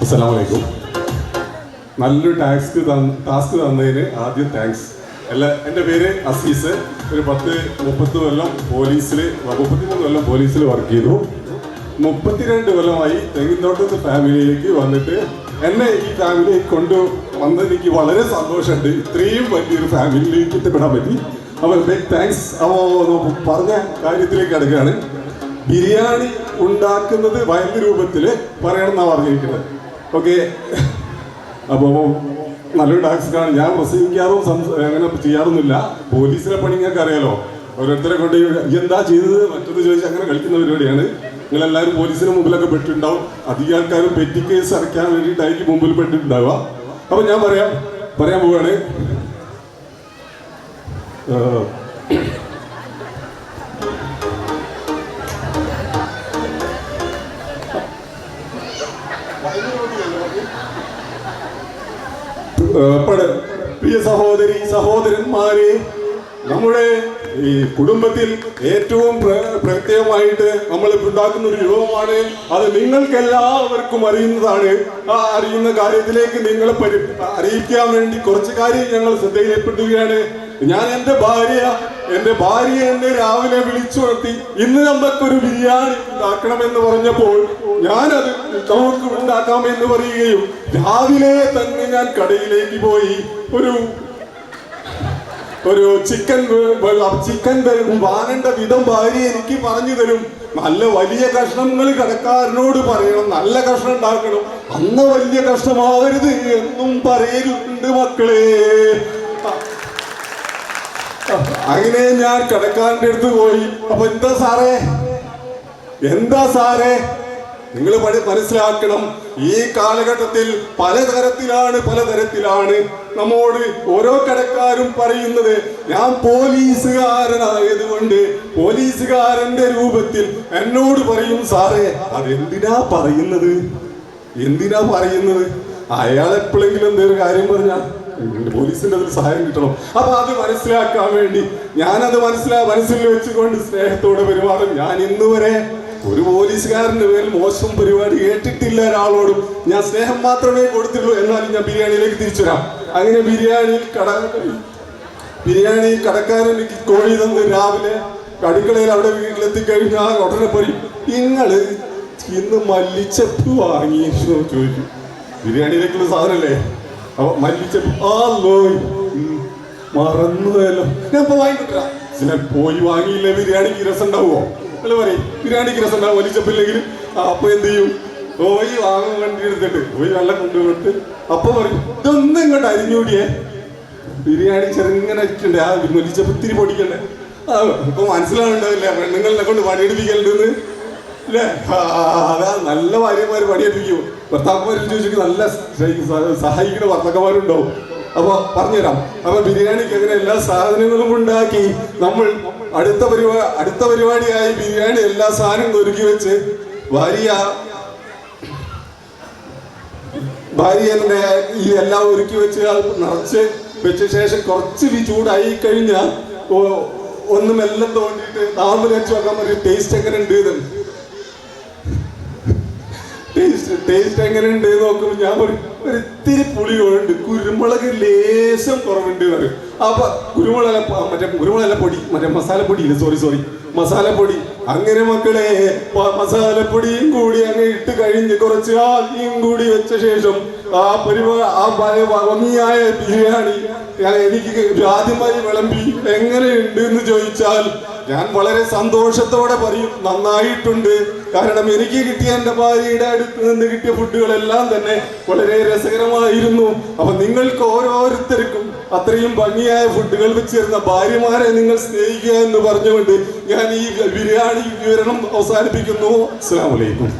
അസ്സലാമു അലൈക്കും. നല്ലൊരു ടാസ്ക് തന്നതിന് ആദ്യം താങ്ക്സ്. എൻ്റെ പേര് അസീസ്. ഒരു 30 കൊല്ലം പോലീസിൽ 33 കൊല്ലം പോലീസിൽ വർക്ക് ചെയ്തു. 32 കൊല്ലമായി തെങ്ങിൻതോട്ടത്ത് ഫാമിലിയിലേക്ക് വന്നിട്ട് എന്നെ ഈ ഫാമിലി കൊണ്ടുവന്നത് എനിക്ക് വളരെ സന്തോഷമുണ്ട്. ഇത്രയും വലിയൊരു ഫാമിലിയിലേക്ക് എത്തിപ്പെടാൻ പറ്റി. അപ്പോൾ ബിഗ് താങ്ക്സ്. അപ്പോൾ പറഞ്ഞ കാര്യത്തിലേക്ക് കിടക്കുകയാണ്. ബിരിയാണി ഉണ്ടാക്കുന്നത് വയലിൻ്റെ രൂപത്തിൽ പറയണം എന്നാണ് പറഞ്ഞിരിക്കുന്നത്. ഓക്കെ, അപ്പോൾ നല്ലൊരു ടാക്സിക്കാണ്. ഞാൻ പ്രസംഗിക്കാറും അങ്ങനെ ചെയ്യാറൊന്നുമില്ല. പോലീസിലെ പണി നിങ്ങൾക്ക് അറിയാലോ. ഓരോരുത്തരെ കൊണ്ട് എന്താ ചെയ്തത് മറ്റൊന്ന് ചോദിച്ചാൽ അങ്ങനെ കളിക്കുന്ന പരിപാടിയാണ്. നിങ്ങളെല്ലാവരും പോലീസിന് മുമ്പിലൊക്കെ പെട്ടിട്ടുണ്ടാവും. അധികം ആൾക്കാരും പെറ്റി കേസ് അടയ്ക്കാൻ വേണ്ടിയിട്ടായിരിക്കും മുമ്പിൽ പെട്ടിട്ടുണ്ടാവുക. അപ്പോൾ ഞാൻ പറയാൻ പോവുകയാണ്. പ്രിയ സഹോദരന്മാരെ, നമ്മുടെ ഈ കുടുംബത്തിൽ ഏറ്റവും പ്രത്യേകമായിട്ട് നമ്മൾ ഉണ്ടാക്കുന്ന ഒരു രൂപമാണ്. അത് നിങ്ങൾക്ക് എല്ലാവർക്കും അറിയുന്നതാണ്. ആ അറിയുന്ന കാര്യത്തിലേക്ക് നിങ്ങളെ അറിയിക്കാൻ വേണ്ടി കുറച്ച് കാര്യം ഞങ്ങൾ ശ്രദ്ധയിൽപ്പെടുത്തുകയാണ്. ഞാൻ എൻ്റെ ഭാര്യ എന്നെ രാവിലെ വിളിച്ചു നിർത്തി, ഇന്ന് നമുക്കൊരു ബിരിയാണി ഉണ്ടാക്കണമെന്ന് പറഞ്ഞപ്പോൾ ഞാനത് നമുക്ക് ഉണ്ടാക്കാമെന്ന് പറയുകയും രാവിലെ തന്നെ ഞാൻ കടയിലേക്ക് പോയി ഒരു ചിക്കൻ വാങ്ങേണ്ട വിധം ഭാര്യ എനിക്ക് പറഞ്ഞു തരും. നല്ല വലിയ കഷ്ണങ്ങൾ കടക്കാരനോട് പറയണം, നല്ല കഷ്ണം ഉണ്ടാക്കണം, അന്ന് വലിയ കഷ്ണമാവരുത് എന്നും പറയലുണ്ട് മക്കളെ. അങ്ങനെ ഞാൻ കടക്കാരൻ്റെ അടുത്ത് പോയി. അപ്പൊ എന്താ സാറേ നിങ്ങൾ മനസ്സിലാക്കണം, ഈ കാലഘട്ടത്തിൽ പലതരത്തിലാണ് നമ്മോട് ഓരോ കടക്കാരും പറയുന്നത്. ഞാൻ പോലീസുകാരനായതുകൊണ്ട് പോലീസുകാരന്റെ രൂപത്തിൽ എന്നോട് പറയും, സാറേ അതെന്തിനാ പറയുന്നത്? അയാൾ എപ്പോഴെങ്കിലും എന്തെങ്കിലും കാര്യം പറഞ്ഞാൽ പോലീസിന്റെ അതിൽ സഹായം കിട്ടണം. അപ്പൊ അത് മനസ്സിലാക്കാൻ വേണ്ടി ഞാനത് മനസ്സിൽ വെച്ചുകൊണ്ട് സ്നേഹത്തോടെ പെരുമാറും. ഞാൻ ഇന്ന് വരെ ഒരു പോലീസുകാരന്റെ പേരിൽ മോശം പരിപാടി കേട്ടിട്ടില്ല. ഒരാളോടും ഞാൻ സ്നേഹം മാത്രമേ കൊടുത്തിട്ടുള്ളൂ. എന്നാലും ഞാൻ ബിരിയാണിയിലേക്ക് തിരിച്ചു വരാം. അങ്ങനെ ബിരിയാണി കടക്കാരൻ എനിക്ക് കോഴി തന്ന് രാവിലെ അടുക്കളയിൽ അവിടെ വീട്ടിലെത്തിക്കഴിഞ്ഞാൽ ഉടനെ പറയും, നിങ്ങള് ഇന്ന് മല്ലിച്ചപ്പ് വാങ്ങിയെന്ന് ചോദിക്കും. ബിരിയാണിയിലേക്കുള്ള സാധനല്ലേ. അപ്പൊ മല്ലിച്ചപ്പ് മറന്നുപോയല്ലോ, ഞാൻ ഇപ്പൊ വാങ്ങിക്കിട്ടാ. പോയി വാങ്ങിയില്ലേ ബിരിയാണിക്ക് രസം ഉണ്ടാവുമോ? പറയും ബിരിയാണിക്ക് രസം ഉണ്ടാവും മല്ലിച്ചപ്പില്ലെങ്കിൽ. അപ്പൊ എന്ത് ചെയ്യും? പോയി വാങ്ങാൻ വേണ്ടി എടുത്തിട്ട് പോയി വെള്ളം കൊണ്ടുപോയിട്ട് അപ്പൊ പറയും, ഇതൊന്നും ഇങ്ങോട്ട് അരിഞ്ഞൂടിയേ, ബിരിയാണി ചെറുങ്ങനെ അരിക്കണ്ടേ, ആ മല്ലിച്ചപ്പ് ഇത്തിരി പൊടിക്കണ്ടേ. ഇപ്പൊ മനസ്സിലാവുണ്ടാവില്ല പെണ്ണുങ്ങളെ കൊണ്ട് പണിയെടുപ്പിക്കലുണ്ടെന്ന് അല്ലേ? അതാ നല്ല ഭാര്യമാര് പണിയെടുപ്പിക്കും. ഭർത്താക്കന്മാരും ചോദിച്ചിട്ട് നല്ല സഹായിക്കുന്ന ഭർത്താക്കന്മാരുണ്ടാവും. അപ്പൊ പറഞ്ഞുതരാം. അപ്പൊ ബിരിയാണിക്ക് അങ്ങനെ എല്ലാ സാധനങ്ങളും ഉണ്ടാക്കി നമ്മൾ അടുത്ത പരിപാടിയായി ബിരിയാണി എല്ലാ സാധനങ്ങളും ഒരുക്കി വെച്ച് ഭാര്യന്റെ ഈ എല്ലാം ഒരുക്കി വെച്ച് നിറച്ച് വെച്ച ശേഷം കുറച്ച് ചൂടായി കഴിഞ്ഞാൽ ഒന്നും എല്ലാം തോണ്ടിയിട്ട് നാമ്പ് വെച്ച് നോക്കാൻ പറയും, ടേസ്റ്റ് എങ്ങനെ ഉണ്ട് ടേസ്റ്റ് എങ്ങനെ ഉണ്ട് നോക്കുമ്പോൾ ഞാൻ പറയും, ഒരു ഇത്തിരി പുളിയുണ്ട്, കുരുമുളക് ലേശം കുറവുണ്ട് പറയും. അപ്പൊ മസാലപ്പൊടി അങ്ങനെ മക്കളെ മസാലപ്പൊടിയും കൂടി അങ്ങ് ഇട്ട് കഴിഞ്ഞ് കുറച്ച് ആദ്യം കൂടി വെച്ച ശേഷം ഭംഗിയായ ബിരിയാണി എനിക്ക് ആദ്യമായി വിളമ്പി എങ്ങനെയുണ്ട് എന്ന് ചോദിച്ചാൽ ഞാൻ വളരെ സന്തോഷത്തോടെ പറയും, നന്നായിട്ടുണ്ട്. കാരണം എനിക്ക് കിട്ടിയ എൻ്റെ ഭാര്യയുടെ അടുത്ത് നിന്ന് കിട്ടിയ ഫുഡുകളെല്ലാം തന്നെ വളരെ രസകരമായിരുന്നു. അപ്പൊ നിങ്ങൾക്ക് ഓരോരുത്തർക്കും അത്രയും ഭംഗിയായ ഫുഡുകൾ വെച്ചിരുന്ന ഭാര്യമാരെ നിങ്ങൾ സ്നേഹിക്കുക എന്ന് പറഞ്ഞുകൊണ്ട് ഞാൻ ഈ ബിരിയാണി വിവരണം അവസാനിപ്പിക്കുന്നു. അസ്സലാമു അലൈക്കും.